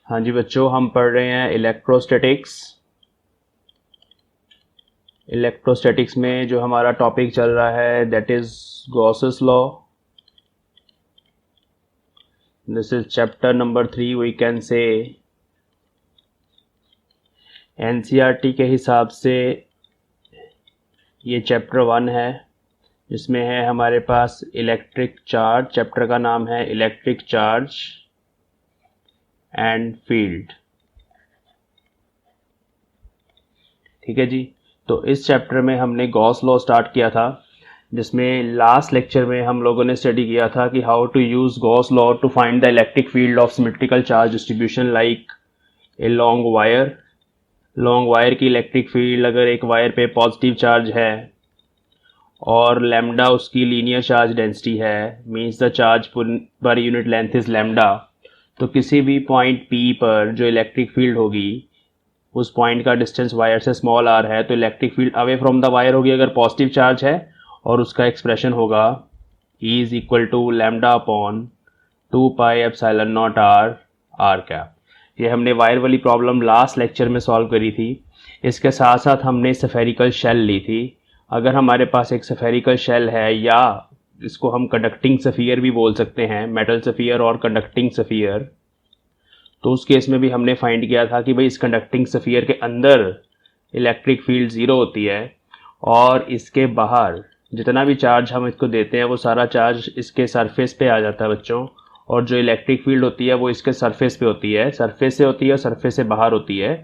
हाँ जी बच्चों, हम पढ़ रहे हैं इलेक्ट्रोस्टैटिक्स। इलेक्ट्रोस्टैटिक्स में जो हमारा टॉपिक चल रहा है that is Gauss's law. This is chapter number 3 we can say. NCERT के हिसाब से ये चैप्टर 1 है, जिसमें है हमारे पास इलेक्ट्रिक चार्ज। चैप्टर का नाम है इलेक्ट्रिक चार्ज एंड फील्ड। ठीक है जी। तो इस चैप्टर में हमने गॉस लॉ स्टार्ट किया था, जिसमें लास्ट लेक्चर में हम लोगों ने स्टडी किया था कि how to use Gauss law to find the electric field of symmetrical charge distribution like a long wire. Long wire की इलेक्ट्रिक फील्ड, अगर एक वायर पे पॉजिटिव चार्ज है और लैम्डा उसकी लीनियर चार्ज डेंसिटी है, means the charge per unit length is lambda, तो किसी भी पॉइंट पी पर जो इलेक्ट्रिक फील्ड होगी उस पॉइंट का डिस्टेंस वायर से स्मॉल आर है, तो electric field away from the wire होगी अगर पॉजिटिव चार्ज है, और उसका एक्सप्रेशन होगा E is equal to lambda upon 2 pi epsilon naught r r cap. ये हमने वायर वाली प्रॉब्लम लास्ट लेक्चर में सॉल्व करी थी। इसके साथ साथ हमने सफेरिकल शेल ली थी। अगर हमारे पास एक सफेरिकल शेल है, या इसको हम कंडक्टिंग सफियर भी बोल सकते हैं, मेटल सफियर और कंडक्टिंग सफियर, तो उस केस में भी हमने फाइंड किया था कि भाई इस कंडक्टिंग सफियर के अंदर इलेक्ट्रिक फील्ड ज़ीरो होती है और इसके बाहर जितना भी चार्ज हम इसको देते हैं वो सारा चार्ज इसके सरफेस पे आ जाता है बच्चों, और जो इलेक्ट्रिक फील्ड होती है वो इसके सरफेस पे होती है, सरफेस से होती है और सरफेस से बाहर होती है।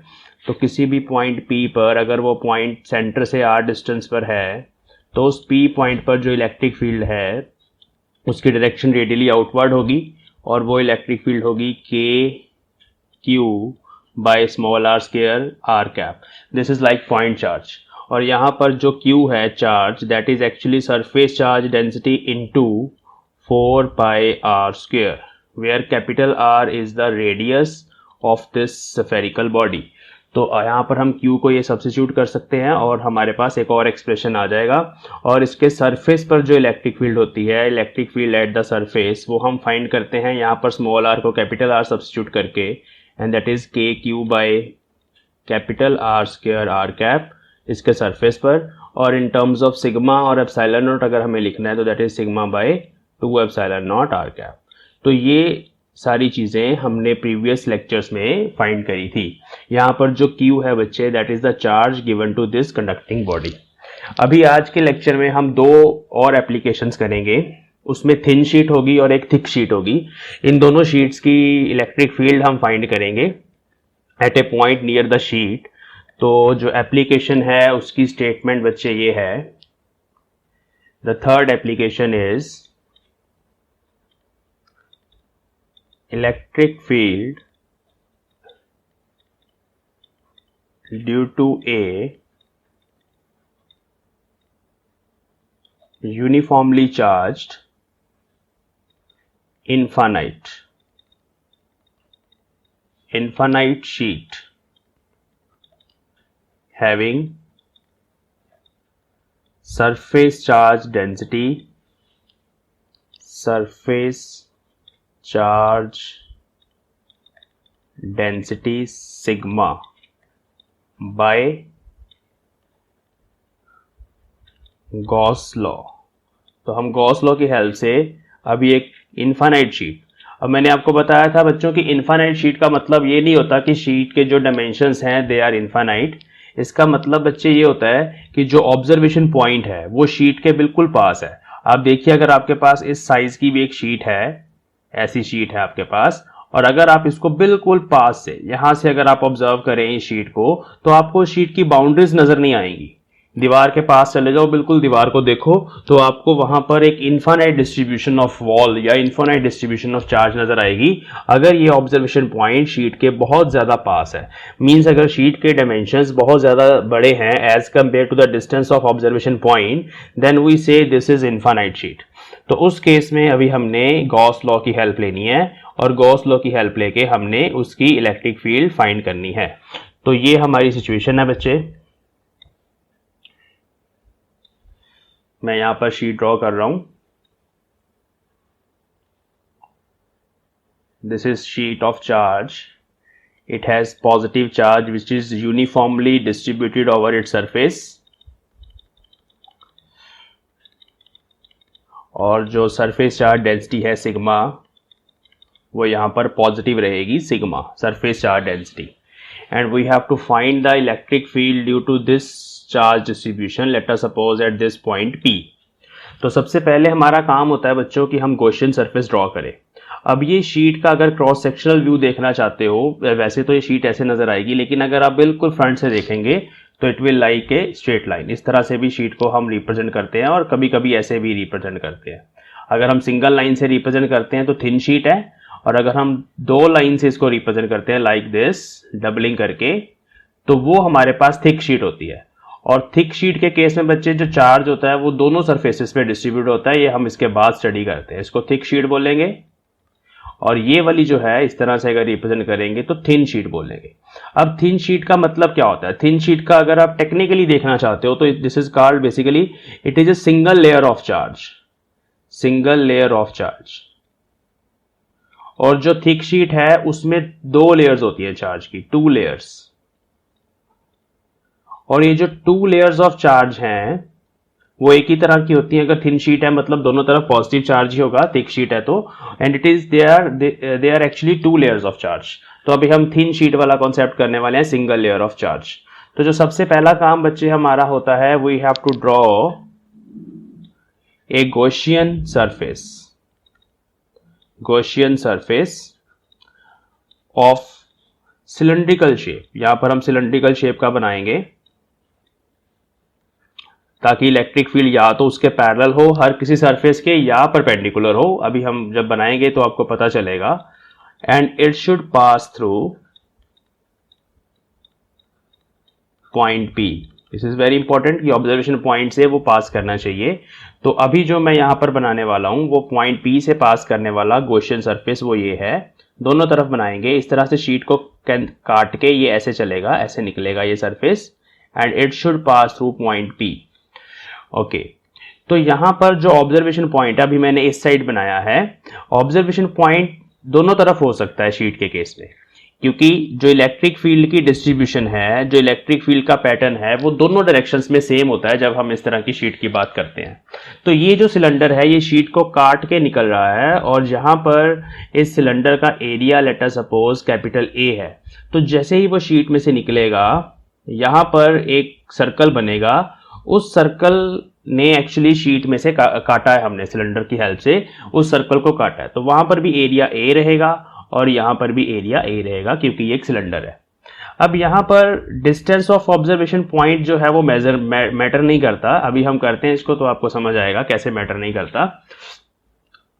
तो किसी भी पॉइंट P पर अगर वो पॉइंट सेंटर से R डिस्टेंस पर है, तो उस P पॉइंट पर जो इलेक्ट्रिक फील्ड है उसकी डायरेक्शन रेडियली आउटवर्ड होगी, और वो इलेक्ट्रिक फील्ड होगी K Q by small r square r cap. This is like point charge. और यहाँ पर जो Q है charge, that is actually surface charge density into 4 pi r square, where capital R is the radius of this spherical body. तो यहाँ पर हम Q को ये सब्स्टिट्यूट कर सकते हैं और हमारे पास एक और एक्सप्रेशन आ जाएगा। और इसके सरफेस पर जो इलेक्ट्रिक फील्ड होती है, electric field at the surface, वो हम फाइंड करते हैं यहाँ पर स्मॉल r को कैपिटल R सब्स्टिट्यूट करके, and that is k q by capital R square r cap इसके सरफेस पर। और इन टर्म्स ऑफ सिग्मा और एप्सिलॉन नॉट अगर हमें लिखना है तो that is sigma by 2 epsilon naught r cap. तो ये सारी चीज़ें हमने प्रीवियस लेक्चर्स में फाइंड करी थी। यहाँ पर जो Q है बच्चे, that is the charge given to this conducting body. अभी आज के लेक्चर में हम दो और एप्लीकेशंस करेंगे, उसमें थिन शीट होगी और एक थिक शीट होगी। इन दोनों शीट्स की इलेक्ट्रिक फील्ड हम फाइंड करेंगे at a point near the sheet. तो जो एप्लीकेशन है उसकी स्टेटमेंट बच्चे ये है, the third application is electric field due to a uniformly charged infinite sheet having surface charge density sigma by Gauss law. तो हम गॉस लॉ की हेल्प से अभी एक इनफाइनाइट शीट, अब मैंने आपको बताया था बच्चों कि इनफाइनाइट शीट का मतलब ये नहीं होता कि शीट के जो डायमेंशंस हैं दे आर इनफाइनाइट। इसका मतलब बच्चे ये होता है कि जो ऑब्जर्वेशन पॉइंट है वो शीट के बिल्कुल पास है। आप देखिए, अगर आपके पास इस साइज की भी एक शीट है, ऐसी शीट है आपके पास, और अगर आप इसको बिल्कुल पास से यहां से अगर आप ऑब्जर्व करें इस शीट को, तो आपको शीट की बाउंड्रीज नजर नहीं आएंगी। दीवार के पास चले जाओ, बिल्कुल दीवार को देखो, तो आपको वहां पर एक इनफाइनाइट डिस्ट्रीब्यूशन ऑफ वॉल या इनफाइनाइट डिस्ट्रीब्यूशन ऑफ चार्ज नजर आएगी अगर ये ऑब्जर्वेशन पॉइंट शीट के बहुत ज्यादा पास है। मींस अगर शीट के डायमेंशंस बहुत ज्यादा बड़े हैं as compared to the distance of observation point, then we say this is infinite sheet. तो उस केस में अभी हमने गॉस लॉ की हेल्प लेनी है, और गॉस लॉ की हेल्प लेके हमने उसकी इलेक्ट्रिक फील्ड फाइंड करनी है। तो ये हमारी सिचुएशन है बच्चे। मैं यहां पर शीट ड्रॉ कर रहा हूं। This is sheet of charge it has positive charge which is uniformly distributed over its surface, और जो सरफेस चार्ज डेंसिटी है सिग्मा वो यहाँ पर पॉजिटिव रहेगी, sigma surface charge density. And we have to find the electric field due to this charge distribution, let us suppose at this point P. तो सबसे पहले हमारा काम होता है बच्चों कि हम गॉसियन सरफेस ड्रॉ करें. अब ये शीट का अगर क्रॉस सेक्शनल व्यू देखना चाहते हो, वैसे तो ये शीट ऐसे नजर आएगी, लेकिन अगर आप बिल्कुल फ्रंट से देखेंगे तो it will like a straight line. इस तरह से भी शीट को हम रिप्रेजेंट करते हैं और कभी कभी ऐसे भी रिप्रेजेंट करते हैं. अगर हम सिंगल लाइन से रिप्रेजेंट करते हैं तो थिन शीट है, और अगर हम दो लाइन से इसको रिप्रेजेंट करते हैं लाइक दिस डबलिंग करके, तो वो हमारे पास थिक शीट होती है. और थिक शीट के केस में बच्चे जो चार्ज होता है वो दोनों सरफेसेस पे डिस्ट्रीब्यूट होता है, ये हम इसके बाद स्टडी करते हैं. इसको थिक शीट बोलेंगे, और ये वाली जो है इस तरह से अगर रिप्रेजेंट करेंगे तो थिन शीट बोलेंगे. अब थिन शीट का मतलब क्या होता है? थिन शीट का अगर आप टेक्निकली देखना चाहते हो तो this is called basically it is a single layer of charge, single layer of charge. और जो थिक शीट है उसमें दो लेयर्स होती है चार्ज की, टू लेयर्स. और ये जो टू लेयर्स ऑफ चार्ज हैं वो एक ही तरह की होती है. अगर थिन शीट है मतलब दोनों तरफ पॉजिटिव चार्ज ही होगा, थिक शीट है तो, and it is they are actually two layers of charge. तो अभी हम थिन शीट वाला कॉन्सेप्ट करने वाले हैं, सिंगल लेयर ऑफ चार्ज. तो जो सबसे पहला काम बच्चे हमारा होता है, we have to draw a Gaussian surface, Gaussian surface of cylindrical shape. यहां पर हम सिलेंड्रिकल शेप का बनाएंगे ताकि इलेक्ट्रिक फील्ड या तो उसके पैरेलल हो हर किसी सरफेस के, या परपेंडिकुलर हो. अभी हम जब बनाएंगे तो आपको पता चलेगा. And it should pass through point P. This is very important कि ऑब्जर्वेशन पॉइंट से वो पास करना चाहिए. तो अभी जो मैं यहां पर बनाने वाला हूं वो पॉइंट P से पास करने वाला गॉसियन सरफेस वो ये है. दोनों तरफ बनाएंगे इस तरह से, शीट को काट के ये ऐसे चलेगा, ऐसे निकलेगा ये surface, and it should pass through point P. Okay, तो यहां पर जो ऑब्जर्वेशन पॉइंट अभी मैंने इस साइड बनाया है, ऑब्जर्वेशन पॉइंट दोनों तरफ हो सकता है शीट के केस में, क्योंकि जो इलेक्ट्रिक फील्ड की डिस्ट्रीब्यूशन है, जो इलेक्ट्रिक फील्ड का पैटर्न है वो दोनों डायरेक्शंस में सेम होता है जब हम इस तरह की शीट की बात करते हैं. तो ये जो सिलेंडर है ये शीट को काट के निकल रहा है, और जहां पर इस सिलेंडर का area late us suppose capital A है, तो जैसे ही वो शीट में से निकलेगा यहां पर एक सर्कल बनेगा. उस सर्कल ने एक्चुअली शीट में से काटा है, हमने सिलेंडर की हेल्प से उस सर्कल को काटा है. तो वहां पर भी एरिया A रहेगा और यहां पर भी एरिया A रहेगा क्योंकि ये एक सिलेंडर है. अब यहां पर डिस्टेंस ऑफ ऑब्जर्वेशन पॉइंट जो है वो मैटर नहीं करता. अभी हम करते हैं इसको तो आपको समझ आएगा कैसे मैटर नहीं करता.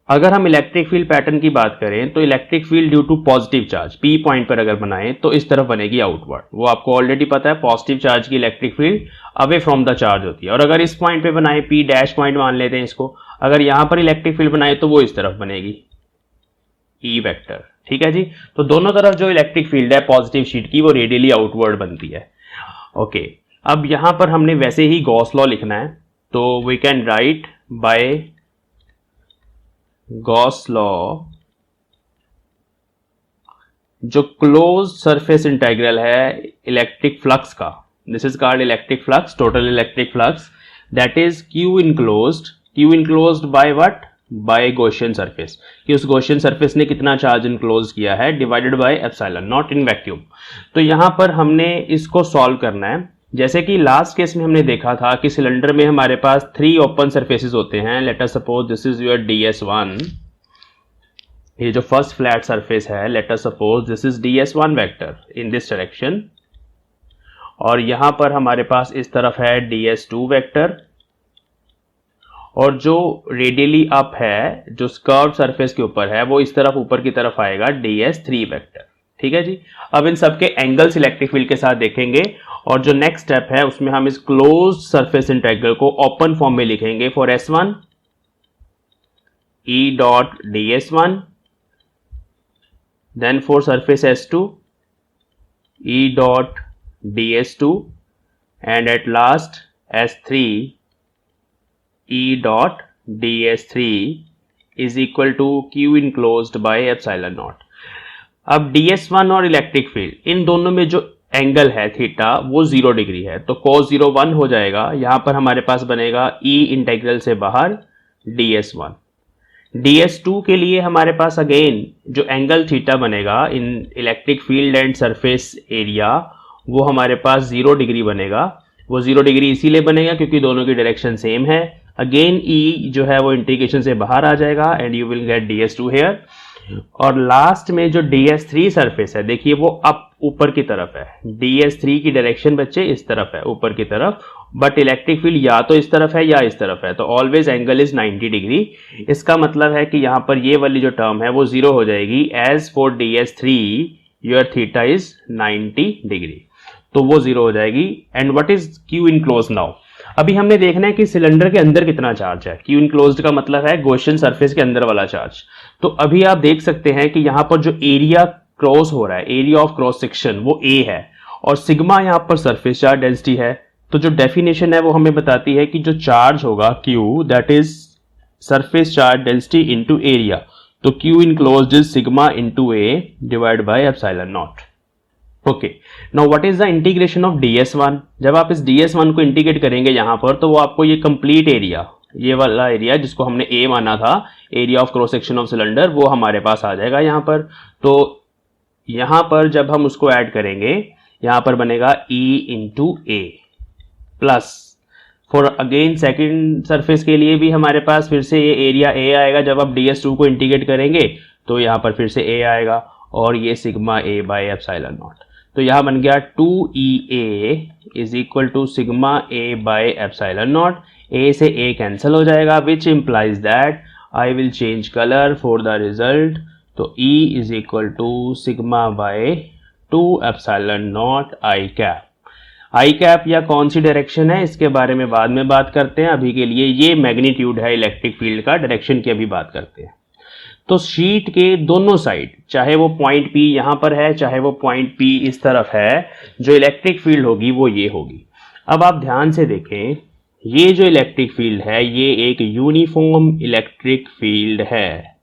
अगर हम इलेक्ट्रिक फील्ड पैटर्न की बात करें तो electric field due to positive charge P point पर अगर बनाएं तो इस तरफ बनेगी आउटवर्ड. वो आपको ऑलरेडी पता है, पॉजिटिव चार्ज की electric field away from the charge होती है. और अगर इस पॉइंट पे बनाए, P डैश पॉइंट मान लेते हैं इसको, अगर यहां पर इलेक्ट्रिक फील्ड बनाए तो वो इस तरफ बनेगी, E वेक्टर. ठीक है जी. तो दोनों तरफ जो इलेक्ट्रिक फील्ड है पॉजिटिव शीट की वो रेडियली आउटवर्ड बनती है. ओके, अब यहां पर हमने वैसे ही गॉस लॉ लिखना है, तो we can write by Gauss law जो क्लोज सरफेस इंटीग्रल है इलेक्ट्रिक फ्लक्स का, this is called electric flux, total electric flux, that is Q enclosed by what, by Gaussian surface. कि उस गॉसियन सरफेस ने कितना चार्ज इनक्लोज किया है divided by epsilon not in vacuum. तो यहां पर हमने इसको सॉल्व करना है. जैसे कि लास्ट केस में हमने देखा था कि सिलेंडर में हमारे पास 3 ओपन सरफेसेस होते हैं. Let us suppose this is your DS1, ये जो फर्स्ट फ्लैट सरफेस है, late us suppose this is DS1 vector in this direction, और यहां पर हमारे पास इस तरफ है DS2 वेक्टर, और जो रेडियली अप है जो कर्व्ड सरफेस के ऊपर है वो इस तरफ ऊपर की तरफ आएगा DS3 वेक्टर. ठीक है जी. अब इन सबके एंगल्स इलेक्ट्रिक फील्ड के साथ देखेंगे, और जो नेक्स्ट स्टेप है उसमें हम इस क्लोज सरफेस इंटीग्रल को ओपन फॉर्म में लिखेंगे. For S1 E dot DS1, then for surface S2 E dot DS2, and at last S3 E dot DS3 is equal to Q enclosed by epsilon naught. अब ds1 और electric field इन दोनों में जो angle है theta वो 0 degree है, तो cos 0 1 हो जाएगा। यहां पर हमारे पास बनेगा e इंटेग्रल से बाहर ds1। ds2 के लिए हमारे पास अगेन जो एंगल थीटा बनेगा इन electric field and surface area वो हमारे पास 0 डिग्री बनेगा। वो 0 डिग्री इसीलिए बनेगा क्योंकि दोनों की डायरेक्शन सेम है। अगेन e जो है वो इंटीग्रेशन से बाहर आ जाएगा and you will get ds2 here. और लास्ट में जो ds3 सरफेस है, देखिए वो अप ऊपर की तरफ है। ds3 की डायरेक्शन बच्चे इस तरफ है, ऊपर की तरफ, बट इलेक्ट्रिक फील्ड या तो इस तरफ है या इस तरफ है, तो ऑलवेज एंगल इज 90 डिग्री। इसका मतलब है कि यहां पर ये वाली जो टर्म है वो 0 हो जाएगी। As for ds3 your theta is 90 degree, तो वो 0 हो जाएगी। And what is Q enclose now? अभी हमने देखना है कि सिलेंडर के अंदर कितना चार्ज है। क्यू इनक्लोज्ड का मतलब है गॉसियन सरफेस के अंदर वाला चार्ज। तो अभी आप देख सकते हैं कि यहां पर जो एरिया क्रॉस हो रहा है, एरिया ऑफ क्रॉस सेक्शन, वो ए है और सिग्मा यहां पर सरफेस चार्ज डेंसिटी है। तो जो डेफिनेशन है वो हमें बताती है कि जो चार्ज होगा q that is surface charge density into area. तो q enclosed is sigma into A divide by epsilon naught. Okay, now what is the integration of ds1? जब आप इस ds1 को इंटीग्रेट करेंगे यहां पर, तो वो आपको ये कंप्लीट एरिया, ये वाला एरिया जिसको हमने a माना था, area of cross section of cylinder, वो हमारे पास आ जाएगा यहां पर। तो यहां पर जब हम उसको ऐड करेंगे, यहां पर बनेगा e into A plus for again second surface के लिए भी हमारे पास फिर से ये एरिया a आएगा। जब आप ds2 को इंटीग्रेट करेंगे तो यहां पर फिर से a आएगा और ये sigma a by epsilon naught. तो यहां बन गया 2EA is equal to sigma A by epsilon naught. A से A कैंसिल हो जाएगा, which implies that I will change colour for the result. तो E is equal to sigma by 2 epsilon naught i cap. I cap या कौन सी direction है इसके बारे में बाद में बात करते हैं। अभी के लिए ये मैग्नीट्यूड है इलेक्ट्रिक फील्ड का, डायरेक्शन की अभी बात करते हैं। तो शीट के दोनों साइड, चाहे वो पॉइंट P यहां पर है, चाहे वो पॉइंट P इस तरफ है, जो इलेक्ट्रिक फील्ड होगी वो ये होगी। अब आप ध्यान से देखें, ये जो इलेक्ट्रिक फील्ड है ये एक यूनिफॉर्म इलेक्ट्रिक फील्ड है,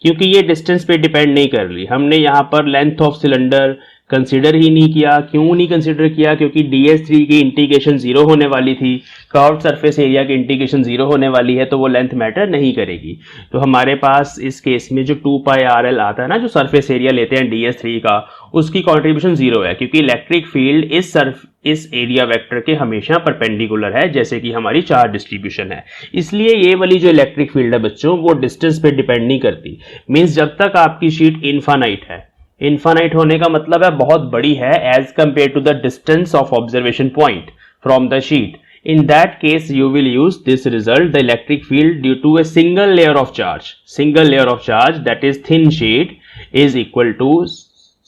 क्योंकि ये डिस्टेंस पे डिपेंड नहीं कर रही। हमने यहां पर लेंथ ऑफ सिलेंडर कंसीडर ही नहीं किया। क्यों नहीं कंसीडर किया? क्योंकि ds3 की इंटीग्रेशन 0 होने वाली थी, कर्व्ड सरफेस एरिया की इंटीग्रेशन 0 होने वाली है, तो वो लेंथ मैटर नहीं करेगी। तो हमारे पास इस केस में जो 2πrl आता है ना, जो सरफेस एरिया लेते हैं ds3 का, उसकी कॉन्ट्रीब्यूशन 0 है, क्योंकि इलेक्ट्रिक फील्ड इस एरिया वेक्टर के हमेशा परपेंडिकुलर है, जैसे कि हमारी चार्ज डिस्ट्रीब्यूशन है। इसलिए ये वाली जो इलेक्ट्रिक फील्ड है बच्चों, वो डिस्टेंस पे डिपेंड नहीं करती। मीन्स जब तक आपकी शीट इनफाइनाइट है, इनफाइनाइट होने का मतलब है बहुत बड़ी है as compared to the distance of observation point from the sheet, in that case you will use this result, the electric field due to a single layer of charge, that is thin sheet, is equal to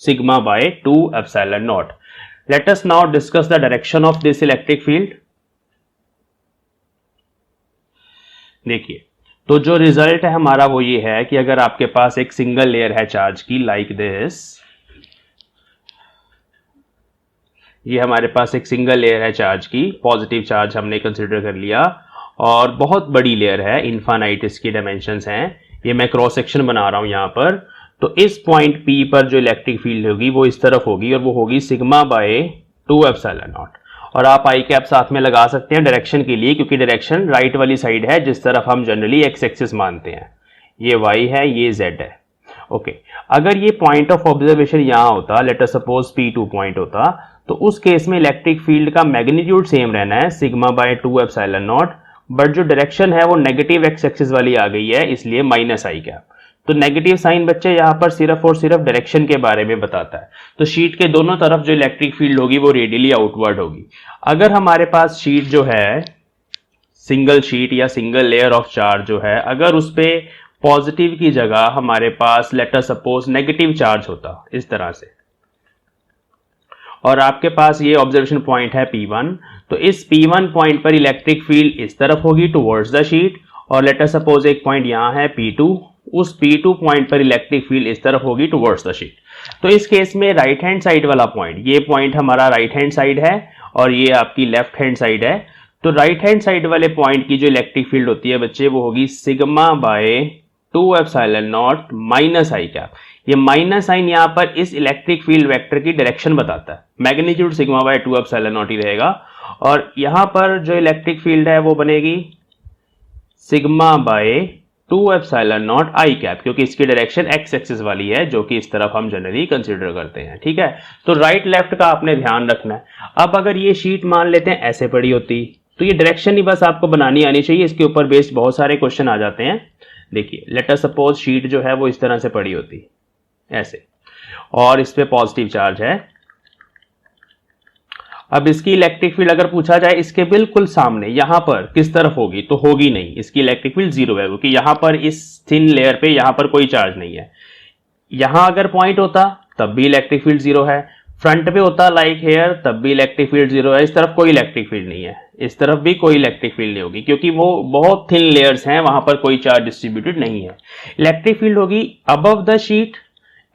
sigma by 2 epsilon naught. Let us now discuss the direction of this electric field. देखिए, तो जो result है हमारा वो ये है कि अगर आपके पास एक सिंगल लेयर है चार्ज की, लाइक दिस, ये हमारे पास एक सिंगल लेयर है चार्ज की, पॉजिटिव चार्ज हमने कंसिडर कर लिया, और बहुत बड़ी लेयर है, इनफाइनाइट इसकी डायमेंशंस हैं। ये मैं क्रॉस सेक्शन बना रहा हूं यहां पर। तो इस पॉइंट P पर जो इलेक्ट्रिक फील्ड होगी वो इस तरफ होगी, और वो होगी सिग्मा बाय 2 एप्सिलॉन नॉट। और आप आई कैप साथ में लगा सकते हैं डायरेक्शन के लिए, क्योंकि डायरेक्शन राइट वाली साइड है जिस तरफ हम जनरली एक्स एक्सिस मानते हैं। ये y है, ये z है। ओके, अगर ये पॉइंट ऑफ ऑब्जर्वेशन यहां होता, late us suppose P2 point होता, तो उस केस में इलेक्ट्रिक फील्ड का मैग्नीट्यूड सेम रहना है, sigma by 2 epsilon not, but जो डायरेक्शन है वो नेगेटिव एक्स एक्सिस वाली आ गई है, इसलिए माइनस आई कैप। तो नेगेटिव साइन बच्चे यहां पर सिर्फ और सिर्फ डायरेक्शन के बारे में बताता है। तो शीट के दोनों तरफ जो इलेक्ट्रिक फील्ड होगी वो रेडियली आउटवर्ड होगी। अगर हमारे पास शीट जो है, सिंगल शीट या सिंगल लेयर ऑफ चार्ज जो है, अगर उस पे पॉजिटिव की जगह हमारे पास let us suppose negative charge होता इस तरह से, और आपके पास ये ऑब्जर्वेशन पॉइंट है P1, तो इस P1 पॉइंट पर इलेक्ट्रिक फील्ड इस तरफ होगी टुवर्ड्स द शीट, और लेट अस सपोज एक पॉइंट यहां है P2, उस P2 पॉइंट पर इलेक्ट्रिक फील्ड इस तरफ होगी टुवर्ड्स द शीट। तो इस केस में राइट हैंड साइड वाला पॉइंट, ये पॉइंट हमारा राइट हैंड साइड है और ये आपकी लेफ्ट हैंड साइड है। तो राइट हैंड साइड वाले पॉइंट की जो इलेक्ट्रिक फील्ड होती है बच्चे, वो होगी sigma by 2 epsilon not minus i cap. ये माइनस साइन यहां पर इस इलेक्ट्रिक फील्ड वेक्टर की डायरेक्शन बताता है। Magnitude sigma by 2 epsilon not ही रहेगा और यहां पर जो इलेक्ट्रिक फील्ड है वो बनेगी sigma by 2 epsilon naught i cap, क्योंकि इसकी डायरेक्शन एक्स एक्सिस वाली है जो कि इस तरफ हम जनरली कंसीडर करते हैं। ठीक है, तो राइट लेफ्ट का आपने ध्यान रखना है। अब अगर ये शीट मान लेते हैं ऐसे पड़ी होती तो ये डायरेक्शन ही बस आपको बनानी आनी चाहिए, इसके ऊपर बेस्ड बहुत सारे क्वेश्चन आ जाते हैं। देखिए लेट अस सपोज शीट जो है वो इस तरह से पड़ी होती ऐसे और इस पे पॉजिटिव चार्ज है। अब इसकी इलेक्ट्रिक फील्ड अगर पूछा जाए इसके बिल्कुल सामने यहां पर किस तरफ होगी, तो होगी नहीं, इसकी इलेक्ट्रिक फील्ड जीरो है क्योंकि यहां पर इस थिन लेयर पे यहां पर कोई चार्ज नहीं है। यहां अगर पॉइंट होता तब भी इलेक्ट्रिक फील्ड जीरो है, फ्रंट पे होता लाइक हेयर तब भी इलेक्ट्रिक फील्ड जीरो है, इस तरफ कोई इलेक्ट्रिक फील्ड नहीं है, इस तरफ भी कोई इलेक्ट्रिक फील्ड नहीं होगी क्योंकि वो बहुत थिन लेयर्स हैं, वहां पर कोई चार्ज डिस्ट्रीब्यूटेड नहीं है। इलेक्ट्रिक फील्ड होगी above the sheet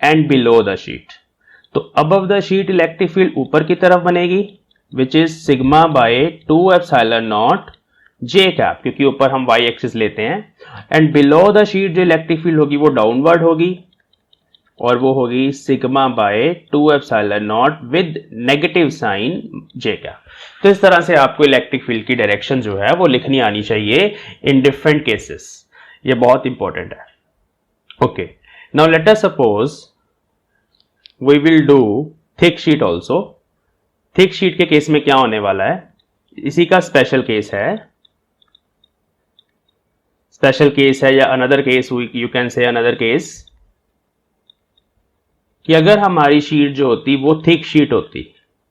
and below the sheet. तो above the sheet electric field ऊपर की तरफ बनेगी which is sigma by 2 epsilon naught j cap, क्योंकि ऊपर हम वाई एक्सिस लेते हैं, एंड बिलो द शीट जो इलेक्ट्रिक फील्ड होगी वो डाउनवर्ड होगी और वो होगी sigma by 2 epsilon naught with negative sign j cap. तो इस तरह से आपको इलेक्ट्रिक फील्ड की डायरेक्शन जो है वो लिखनी आनी चाहिए इन डिफरेंट केसेस, ये बहुत इंपॉर्टेंट है। Okay, now let us suppose we will do thick sheet also. Thick sheet के केस में क्या होने वाला है, इसी का स्पेशल केस है, स्पेशल केस है या another case, you can say another case, कि अगर हमारी शीट जो होती वो थिक शीट होती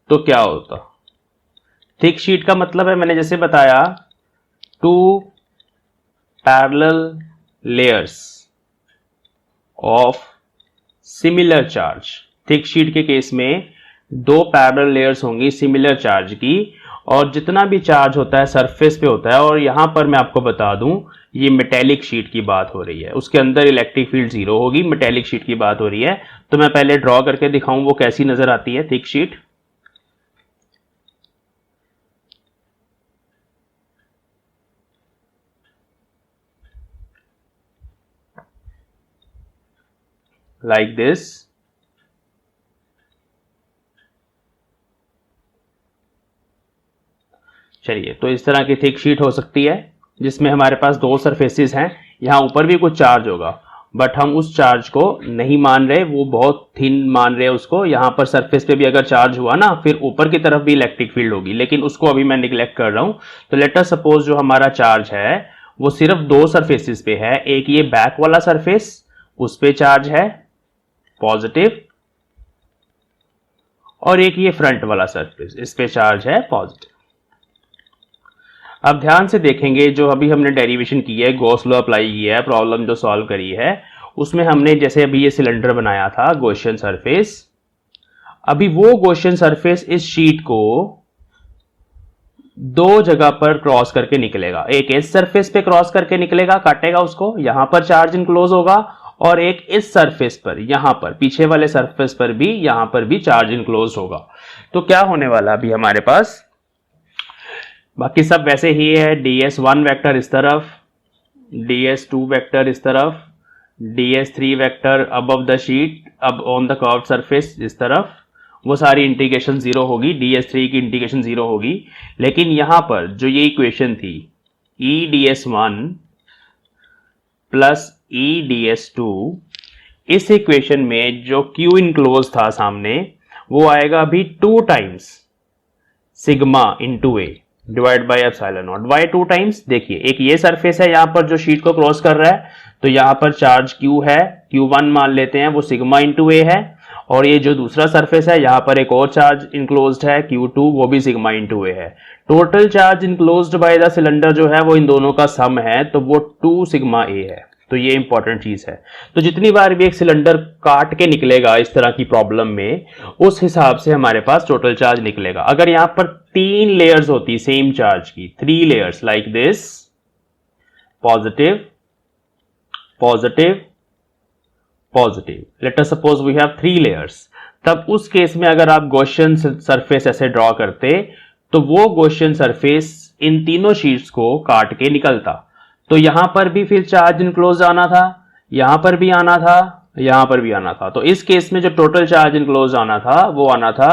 तो क्या होता। थिक शीट का मतलब है मैंने जैसे बताया 2 parallel layers of similar charge. Thick sheet के केस में 2 पैरेलल लेयर्स होंगी सिमिलर चार्ज की और जितना भी चार्ज होता है सरफेस पे होता है, और यहां पर मैं आपको बता दूं ये मेटेलिक शीट की बात हो रही है, उसके अंदर इलेक्ट्रिक फील्ड जीरो होगी, मेटेलिक शीट की बात हो रही है। तो मैं पहले ड्रॉ करके दिखाऊं वो कैसी नजर आती है थिक शीट। Like this. चलिए, तो इस तरह की थिक शीट हो सकती है जिसमें हमारे पास 2 सरफेसेस हैं, यहां ऊपर भी कुछ चार्ज होगा बट हम उस चार्ज को नहीं मान रहे, वो बहुत थिन मान रहे हैं उसको। यहां पर सरफेस पे भी अगर चार्ज हुआ ना फिर ऊपर की तरफ भी इलेक्ट्रिक फील्ड होगी, लेकिन उसको अभी मैं निगलेक्ट कर रहा हूं। तो लेट अस सपोज जो हमारा चार्ज है वो सिर्फ 2 सरफेसेस पे है, एक ये बैक वाला सरफेस उस पे चार्ज है पॉजिटिव और एक ये फ्रंट वाला सरफेस इस पे चार्ज है पॉजिटिव। अब ध्यान से देखेंगे जो अभी हमने डेरिवेशन की है, गॉस लॉ अप्लाई किया है, प्रॉब्लम जो सॉल्व करी है उसमें हमने जैसे अभी ये सिलेंडर बनाया था गॉसियन सरफेस, अभी वो गॉसियन सरफेस इस शीट को 2 जगह पर क्रॉस करके निकलेगा। एक इस सरफेस पे क्रॉस करके निकलेगा, काटेगा उसको, यहां पर चार्ज इनक्लोज होगा, और एक इस सरफेस पर, यहां पर पीछे वाले सरफेस पर भी, यहां पर भी चार्ज इनक्लोज होगा। तो क्या होने वाला अभी हमारे पास, बाकी सब वैसे ही है, ds1 वेक्टर इस तरफ, ds2 वेक्टर इस तरफ, ds3 vector above the sheet अब ऑन द कर्व्ड सरफेस इस तरफ, वो सारी इंटीग्रेशन जीरो होगी, ds3 की इंटीग्रेशन जीरो होगी। लेकिन यहां पर जो ये इक्वेशन थी e ds1 plus e ds2, इस इक्वेशन में जो q इनक्लोज था सामने वो आएगा अभी 2 times sigma into a divide by epsilon naught. Why 2 times, देखिए एक ये सरफेस है यहां पर जो शीट को क्रॉस कर रहा है, तो यहां पर चार्ज q है, q1 मान लेते हैं, वो सिग्मा इंटू ए है, और ये जो दूसरा सरफेस है यहां पर एक और चार्ज इनक्लोज्ड है q2, वो भी सिग्मा इंटू ए है। Total charge enclosed by the cylinder जो है वो इन दोनों का सम है, तो वो 2 सिग्मा ए है। तो ये इंपॉर्टेंट चीज है। तो जितनी बार भी एक सिलेंडर काट के निकलेगा इस तरह की प्रॉब्लम में, उस हिसाब से हमारे पास टोटल चार्ज निकलेगा। अगर यहां पर 3 लेयर्स होती सेम चार्ज की, 3 layers like this, positive positive positive, let us suppose we have 3 layers, तब उस केस में अगर आप गॉसियन सरफेस ऐसे ड्रॉ करते तो वो गॉसियन सरफेस इन तीनों शीट्स को काट के निकलता। तो यहां पर भी फिर चार्ज इनक्लोज आना था, यहां पर भी आना था, यहां पर भी आना था। तो इस केस में जो टोटल चार्ज इनक्लोज आना था वो आना था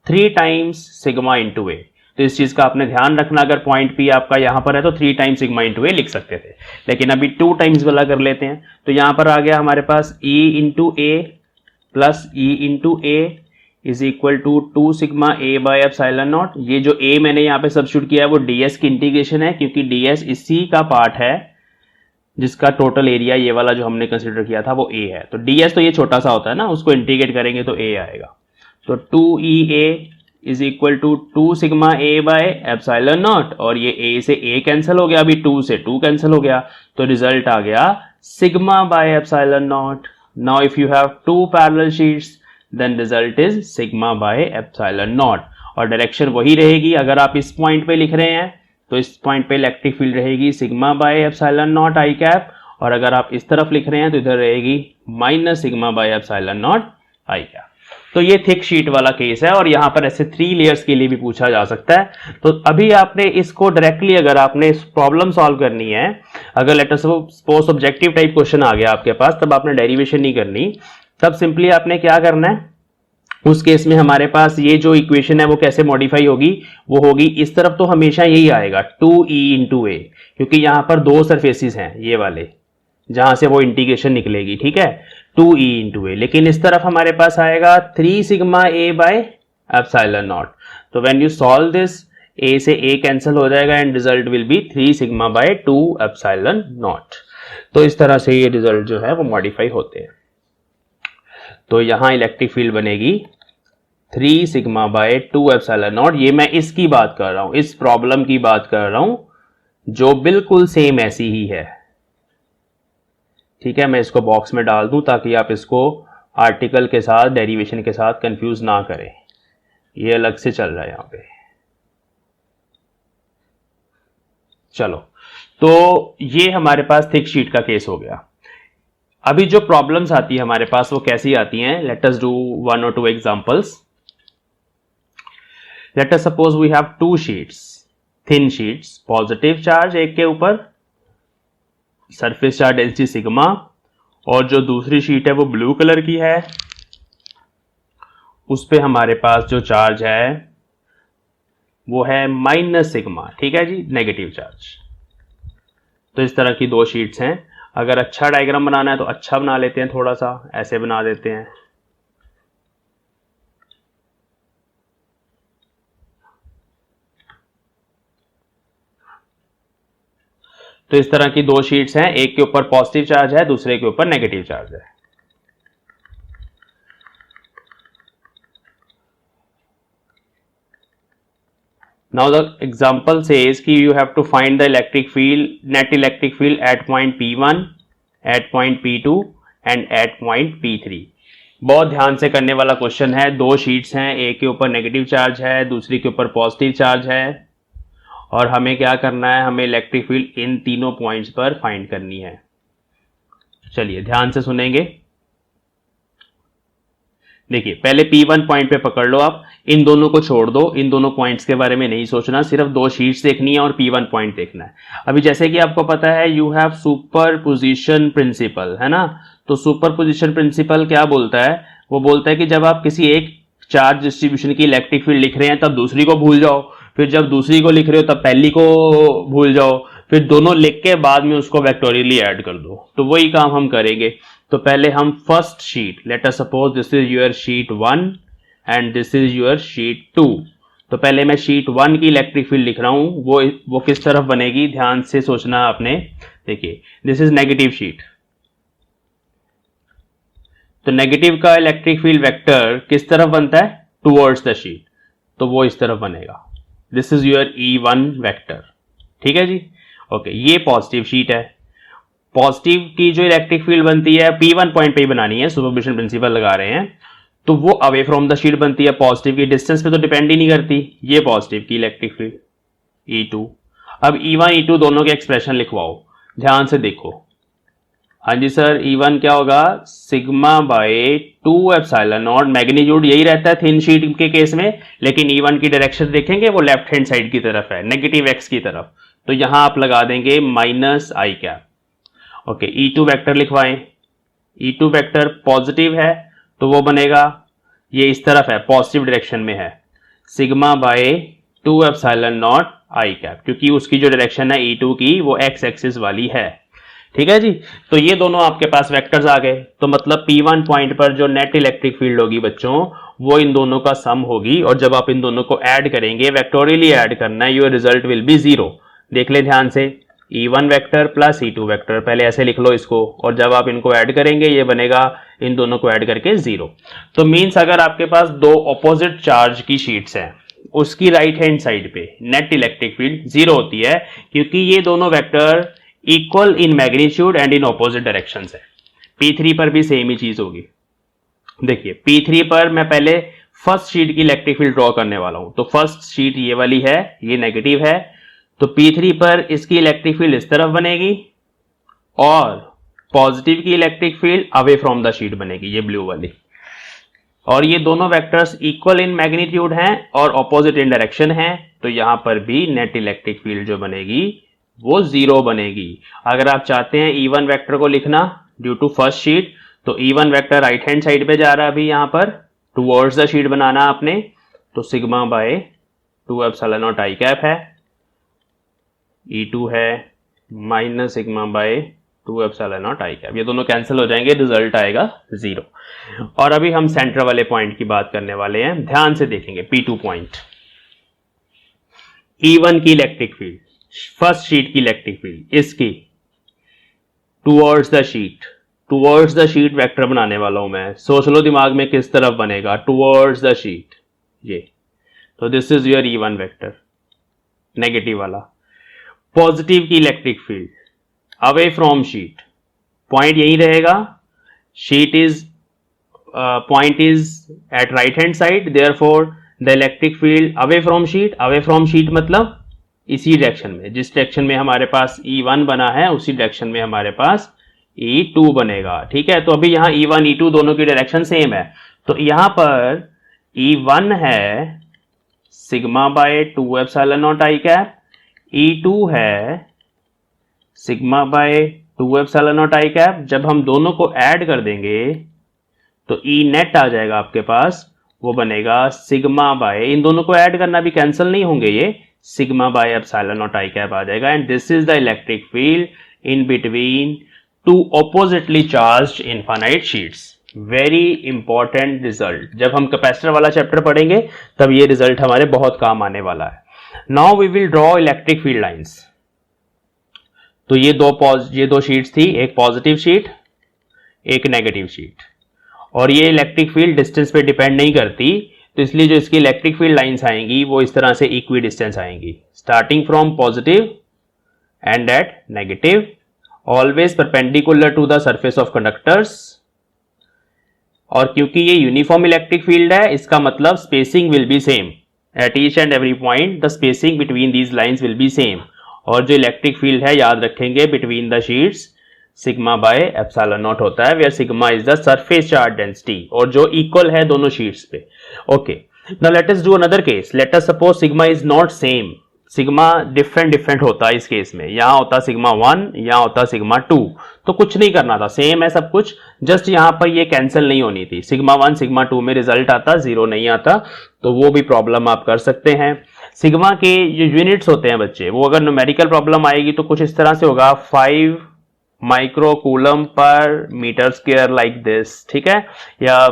3 टाइम्स सिग्मा इंटू ए। तो इस चीज का आपने ध्यान रखना, अगर पॉइंट पी आपका यहां पर है तो 3 टाइम्स सिग्मा इंटू ए लिख सकते थे, लेकिन अभी 2 टाइम्स वाला कर लेते हैं। तो यहां पर आ गया हमारे पास E into A plus E into A is equal to 2 sigma A by epsilon naught. ये जो ए मैंने यहाँ पे सब्स्टिट्यूट किया है वो ds की इंटीग्रेशन है, क्योंकि ds इसी का पार्ट है जिसका टोटल एरिया ये वाला जो हमने कंसीडर किया था वो a है। तो ds तो ये छोटा सा होता है ना, उसको इंटीग्रेट करेंगे तो a आएगा। तो 2ea is equal to 2 sigma A by epsilon naught, और ये a से a कैंसिल हो गया, अभी 2 से 2 कैंसिल हो गया, तो रिजल्ट आ गया sigma by epsilon naught. Now if you have 2 parallel sheets then result is sigma by epsilon naught, और डायरेक्शन वही रहेगी। अगर आप इस पॉइंट पे लिख रहे हैं तो इस पॉइंट पे इलेक्ट्रिक फील्ड रहेगी sigma by epsilon naught i cap, और अगर आप इस तरफ लिख रहे हैं तो इधर रहेगी minus sigma by epsilon naught i cap. तो ये थिक शीट वाला केस है, और यहां पर ऐसे 3 लेयर्स के लिए भी पूछा जा सकता है। तो अभी आपने इसको डायरेक्टली अगर आपने प्रॉब्लम सॉल्व करनी है, अगर let us suppose objective type question आ गया आपके पास, तब आपने डेरिवेशन नहीं करनी, तब सिंपली आपने क्या करना है, उस केस में हमारे पास ये जो इक्वेशन है वो कैसे मॉडिफाई होगी, वो होगी इस तरफ तो हमेशा यही आएगा 2e इंटू ए, क्योंकि यहां पर 2 सरफेसिस हैं ये वाले जहां से वो इंटीग्रेशन निकलेगी, ठीक है, 2e इंटू ए। लेकिन इस तरफ हमारे पास आएगा 3 sigma A by epsilon naught. तो when you solve this, a से a कैंसिल हो जाएगा and result will be 3 sigma by 2 epsilon naught. तो इस तरह से ये रिजल्ट जो है वो मॉडिफाई होते हैं। तो यहां इलेक्ट्रिक फील्ड बनेगी 3 सिग्मा बाय 2 एप्सिलॉन नॉट। ये मैं इसकी बात कर रहा हूं, इस प्रॉब्लम की बात कर रहा हूं जो बिल्कुल सेम ऐसी ही है, ठीक है। मैं इसको बॉक्स में डाल दूं ताकि आप इसको आर्टिकल के साथ डेरिवेशन के साथ कंफ्यूज ना करें, ये अलग से चल रहा है यहां पे। चलो, तो ये हमारे पास थिक शीट का केस हो गया। अभी जो प्रॉब्लम्स आती है हमारे पास वो कैसी आती हैं, let us do 1 or 2 examples. Let us suppose we have 2 sheets, thin sheets, positive charge एक के ऊपर, सरफेस चार्ज डेंसिटी सिग्मा, और जो दूसरी शीट है वो ब्लू कलर की है, उस पे हमारे पास जो चार्ज है वो है माइनस सिग्मा, ठीक है जी, नेगेटिव चार्ज। तो इस तरह की 2 शीट्स हैं। अगर अच्छा डायग्राम बनाना है तो अच्छा बना लेते हैं, थोड़ा सा ऐसे बना देते हैं। तो इस तरह की 2 शीट्स हैं, एक के ऊपर पॉजिटिव चार्ज है, दूसरे के ऊपर नेगेटिव चार्ज है। Now the example says कि you have to find the electric field, net electric field at point P1, at point P2 and at point P3। बहुत ध्यान से करने वाला क्वेश्चन है। 2 शीट्स हैं, एक के ऊपर नेगेटिव चार्ज है, दूसरी के ऊपर पॉजिटिव चार्ज है, और हमें क्या करना है, हमें इलेक्ट्रिक फील्ड इन तीनों पॉइंट्स पर फाइंड करनी है। चलिए ध्यान से सुनेंगे। देखिए, पहले P1 पॉइंट पे पकड़ लो आप, इन दोनों को छोड़ दो, इन दोनों पॉइंट्स के बारे में नहीं सोचना, सिर्फ 2 शीट्स देखनी है और P1 पॉइंट देखना है। अभी जैसे कि आपको पता है यू हैव सुपरपोजिशन प्रिंसिपल, है ना। तो सुपरपोजिशन प्रिंसिपल क्या बोलता है, वो बोलता है कि जब आप किसी एक चार्ज डिस्ट्रीब्यूशन की इलेक्ट्रिक फील्ड लिख रहे हैं तब दूसरी को भूल जाओ, फिर जब दूसरी को लिख रहे हो तब पहली को भूल जाओ, फिर दोनों लिख के बाद में उसको वेक्टोरियली ऐड कर दो। तो वही काम हम करेंगे। तो पहले हम first sheet, late us suppose this is your sheet 1 and this is your sheet 2। तो पहले मैं शीट 1 की इलेक्ट्रिक फील्ड लिख रहा हूं, वो किस तरफ बनेगी, ध्यान से सोचना आपने। देखिए, दिस इज नेगेटिव शीट, तो नेगेटिव का इलेक्ट्रिक फील्ड वेक्टर किस तरफ बनता है, टुवर्ड्स द शीट, तो वो इस तरफ बनेगा। This is your E1 vector, ठीक है जी। ओके, ये पॉजिटिव शीट है। पॉजिटिव की जो इलेक्ट्रिक फील्ड बनती है P1 पॉइंट पे ही बनानी है, सुपरपोजिशन प्रिंसिपल लगा रहे हैं, तो वो अवे फ्रॉम द शीट बनती है, पॉजिटिव की डिस्टेंस पे तो डिपेंड ही नहीं करती। ये पॉजिटिव की इलेक्ट्रिक फील्ड E2। अब E1 E2 दोनों के एक्सप्रेशन लिखवाओ, ध्यान से देखो। हाँ जी सर, E1 क्या होगा, sigma by 2 epsilon not, magnitude यही रहता है थिन शीट के केस में, लेकिन E1 की डायरेक्शन देखेंगे वो लेफ्ट हैंड साइड की तरफ है, नेगेटिव x की तरफ, तो यहां आप लगा देंगे minus i cap. Okay, E2 vector लिखवाएं, E2 वेक्टर पॉजिटिव है तो वो बनेगा, ये इस तरफ है, पॉजिटिव डायरेक्शन में है, sigma by 2 epsilon naught i cap, क्योंकि उसकी जो डायरेक्शन है E2 की वो एक्स एक्सिस वाली है। ठीक है जी, तो ये दोनों आपके पास वेक्टर्स आ गए। तो मतलब P1 पॉइंट पर जो नेट इलेक्ट्रिक फील्ड होगी बच्चों, वो इन दोनों का सम होगी, और जब आप इन दोनों को ऐड करेंगे, वेक्टोरियली ऐड करना है, योर रिजल्ट विल बी 0। देख ले ध्यान से, E1 vector plus E2 vector, पहले ऐसे लिख लो इसको, और जब आप इनको ऐड करेंगे ये बनेगा इन दोनों को ऐड करके 0। तो मीन्स अगर आपके पास दो ऑपोजिट चार्ज की शीट्स हैं, उसकी राइट हैंड साइड पे नेट इलेक्ट्रिक फील्ड 0 होती है, क्योंकि ये दोनों vector equal in magnitude and in opposite direction है। P3 पर भी सेम ही चीज होगी। देखिए P3 पर मैं पहले फर्स्ट शीट की इलेक्ट्रिक फील्ड ड्रॉ करने वाला हूं। तो फर्स्ट शीट ये वाली है, ये नेगेटिव है, तो P3 पर इसकी इलेक्ट्रिक फील्ड इस तरफ बनेगी, और पॉजिटिव की electric field away from the sheet बनेगी, ये ब्लू वाली। और ये दोनों वेक्टर्स इक्वल इन मैग्नीट्यूड हैं और ऑपोजिट इन डायरेक्शन हैं, तो यहां पर भी नेट इलेक्ट्रिक फील्ड जो बनेगी वो 0 बनेगी। अगर आप चाहते हैं E1 वेक्टर को लिखना ड्यू टू फर्स्ट शीट, तो E1 vector right hand side पे जा रहा है अभी, यहां पर टुवर्ड्स द शीट बनाना आपने, तो sigma by 2 epsilon naught i cap है, E2 है minus sigma by 2 epsilon naught i cap, ये दोनों कैंसिल हो जाएंगे, रिजल्ट आएगा 0। और अभी हम सेंटर वाले पॉइंट की बात करने वाले हैं, ध्यान से देखेंगे। P2 पॉइंट, E1 की इलेक्ट्रिक फील्ड, फर्स्ट शीट की इलेक्ट्रिक फील्ड, इसकी टुवर्ड्स द शीट वेक्टर बनाने वाला हूं मैं। सोच लो दिमाग में किस तरफ बनेगा, टुवर्ड्स द शीट, ये। तो this is your E1 vector, negative वाला। पॉजिटिव की electric field away from sheet, point यही रहेगा, sheet is point is at right hand side, therefore the electric field away from sheet मतलब इसी direction में, जिस डायरेक्शन में हमारे पास E1 बना है उसी डायरेक्शन में हमारे पास E2 बनेगा। ठीक है, तो अभी यहां E1 E2 दोनों की डायरेक्शन सेम है, तो यहां पर E1 है sigma by 2 epsilon naught i cap, E2 है sigma by 2 epsilon naught i cap. जब हम दोनों को ऐड कर देंगे तो E नेट आ जाएगा आपके पास, वो बनेगा सिग्मा बाय, इन दोनों को ऐड करना भी कैंसिल नहीं होंगे, ये sigma by epsilon naught i cap आ जाएगा। And this is the electric field in between two oppositely charged infinite sheets. Very important result, जब हम कैपेसिटर वाला चैप्टर पढ़ेंगे तब ये रिजल्ट हमारे बहुत काम आने वाला है। Now we will draw electric field lines. तो ये दो शीट्स थी, एक पॉजिटिव शीट एक नेगेटिव शीट, और ये इलेक्ट्रिक फील्ड डिस्टेंस पे डिपेंड नहीं करती, तो इसलिए जो इसकी इलेक्ट्रिक फील्ड लाइंस आएंगी वो इस तरह से इक्वी डिस्टेंस आएंगी, starting from positive end at negative, always perpendicular to the surface of conductors. और क्योंकि ये यूनिफॉर्म इलेक्ट्रिक फील्ड है, इसका मतलब spacing will be same at each and every point, the spacing between these lines will be same. और जो electric field है याद रखेंगे between the sheets sigma by epsilon naught होता है, where sigma is the surface charge density, और जो equal है दोनों शीट्स पे। Okay, now let us do another case. Late us suppose sigma is not same, sigma different होता है इस केस में, यहां होता सिग्मा 1, यहां होता सिग्मा 2, तो कुछ नहीं करना था, सेम है सब कुछ, जस्ट यहां पर ये कैंसिल नहीं होनी थी, सिग्मा 1 सिग्मा 2 में रिजल्ट आता 0 नहीं आता, तो वो भी प्रॉब्लम आप कर सकते हैं। सिग्मा के जो यूनिट्स होते हैं बच्चे, वो अगर न्यूमेरिकल प्रॉब्लम आएगी तो कुछ इस तरह से होगा, 5 माइक्रो कूलम पर मीटर स्क्वायर लाइक दिस, ठीक है, या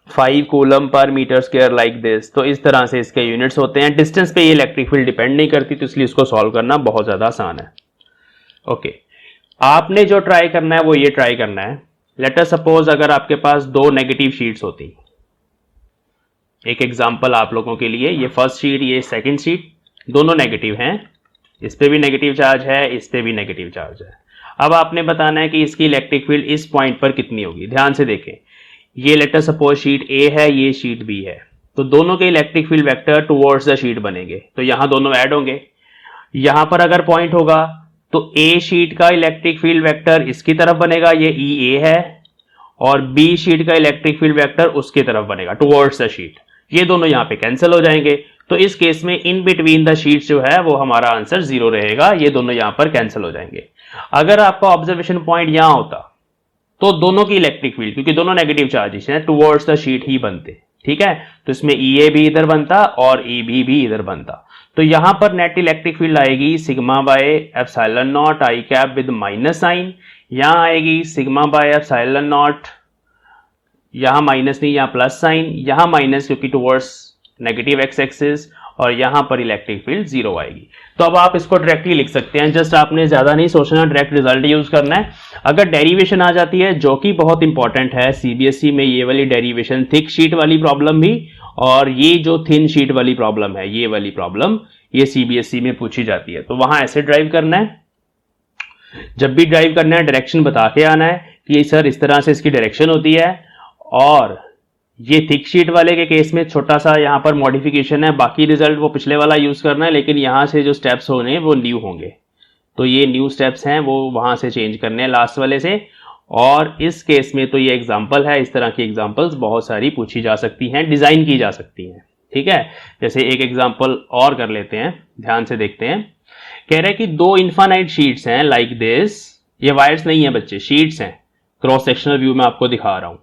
5 कूलम पर मीटर स्क्वायर लाइक दिस, तो इस तरह से इसके यूनिट्स होते हैं। डिस्टेंस पे ये इलेक्ट्रिक फील्ड डिपेंड नहीं करती, तो इसलिए इसको सॉल्व करना बहुत ज्यादा आसान है। ओके, आपने जो ट्राई करना है वो ये ट्राई करना है, लेट अस सपोज अगर आपके पास दो नेगेटिव शीट्स होती, एक एग्जांपल आप लोगों के लिए, ये फर्स्ट शीट ये सेकंड शीट, दोनों नेगेटिव हैं, इस पे भी नेगेटिव चार्ज है, इस पे भी नेगेटिव चार्ज है। अब आपने बताना है कि इसकी इलेक्ट्रिक फील्ड इस पॉइंट पर कितनी होगी। ध्यान से देखें, ये लेट अस सपोज शीट ए है, ये शीट बी है, तो दोनों के electric field vector towards the sheet बनेंगे, तो यहां दोनों ऐड होंगे। यहां पर अगर पॉइंट होगा तो ए शीट का इलेक्ट्रिक फील्ड वेक्टर इसकी तरफ बनेगा, ये ई ए है, और बी शीट का इलेक्ट्रिक फील्ड वेक्टर उसकी तरफ बनेगा टुवर्ड्स द शीट, ये दोनों यहां पे कैंसिल हो जाएंगे। तो इस केस में इन बिटवीन द शीट्स जो है वो हमारा आंसर 0 रहेगा, ये दोनों यहां पर कैंसिल हो जाएंगे। अगर आपका ऑब्जर्वेशन पॉइंट यहां होता तो दोनों की इलेक्ट्रिक फील्ड, क्योंकि दोनों नेगेटिव चार्जेस हैं, टुवर्ड्स द शीट ही बनते, ठीक है। तो इसमें EA भी इधर बनता और EB भी इधर बनता। तो यहां पर नेट इलेक्ट्रिक फील्ड आएगी sigma by epsilon naught i cap with minus sign, यहां आएगी सिग्मा बाय एप्सिलॉन नॉट, यहां माइनस नहीं यहां प्लस साइन, यहां माइनस क्योंकि टुवर्ड्स नेगेटिव एक्स एक्सिस, और यहां पर इलेक्ट्रिक फील्ड 0 आएगी। तो अब आप इसको डायरेक्टली लिख सकते हैं, जस्ट आपने ज्यादा नहीं सोचना, डायरेक्ट रिजल्ट यूज करना है। अगर डेरिवेशन आ जाती है, जो कि बहुत इंपॉर्टेंट है सीबीएसई में, ये वाली डेरिवेशन, थिक शीट वाली प्रॉब्लम भी, और ये जो थिन शीट वाली प्रॉब्लम है, ये वाली प्रॉब्लम, ये सीबीएसई में पूछी जाती है। तो वहां ऐसे ड्राइव करना है, जब भी ड्राइव करना है डायरेक्शन बता के आना है कि सर इस तरह से इसकी डायरेक्शन होती है। और ये थिक शीट वाले के केस में छोटा सा यहाँ पर मॉडिफिकेशन है, बाकी रिजल्ट वो पिछले वाला यूज करना है, लेकिन यहाँ से जो स्टेप्स होने वो न्यू होंगे। तो ये न्यू स्टेप्स हैं, वो वहां से चेंज करने हैं लास्ट वाले से। और इस केस में तो ये एग्जाम्पल है, इस तरह की एग्जाम्पल्स बहुत सारी पूछी जा सकती हैं, डिजाइन की जा सकती हैं, ठीक है। जैसे एक एग्जाम्पल और कर लेते हैं, ध्यान से देखते हैं। कह रहे हैं कि दो इन्फानाइट शीट्स हैं लाइक दिस, ये वायर्स नहीं है बच्चे, शीट्स हैं, क्रॉस सेक्शनल व्यू में आपको दिखा रहा हूं,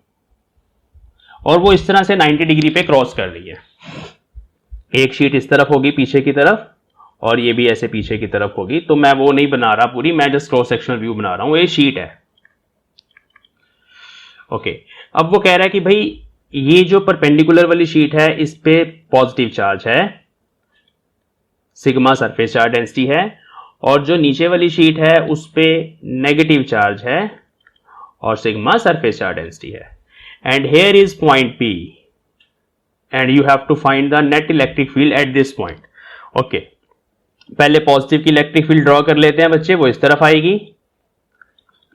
और वो इस तरह से 90 डिग्री पे क्रॉस कर रही है। एक शीट इस तरफ होगी पीछे की तरफ, और ये भी ऐसे पीछे की तरफ होगी। तो मैं वो नहीं बना रहा पूरी, मैं जस्ट क्रॉस सेक्शनल व्यू बना रहा हूं, ये शीट है, ओके। अब वो कह रहा है कि भाई ये जो परपेंडिकुलर वाली शीट है, इस पे पॉजिटिव चार्ज है, सिग्मा सरफेस चार्ज डेंसिटी है, और जो नीचे वाली शीट है उस पे नेगेटिव चार्ज है और सिग्मा सरफेस चार्ज डेंसिटी है। And here is point P, and you have to find the net electric field at this point. Okay, पहले पॉजिटिव की इलेक्ट्रिक फील्ड ड्रॉ कर लेते हैं बच्चे, वो इस तरफ आएगी,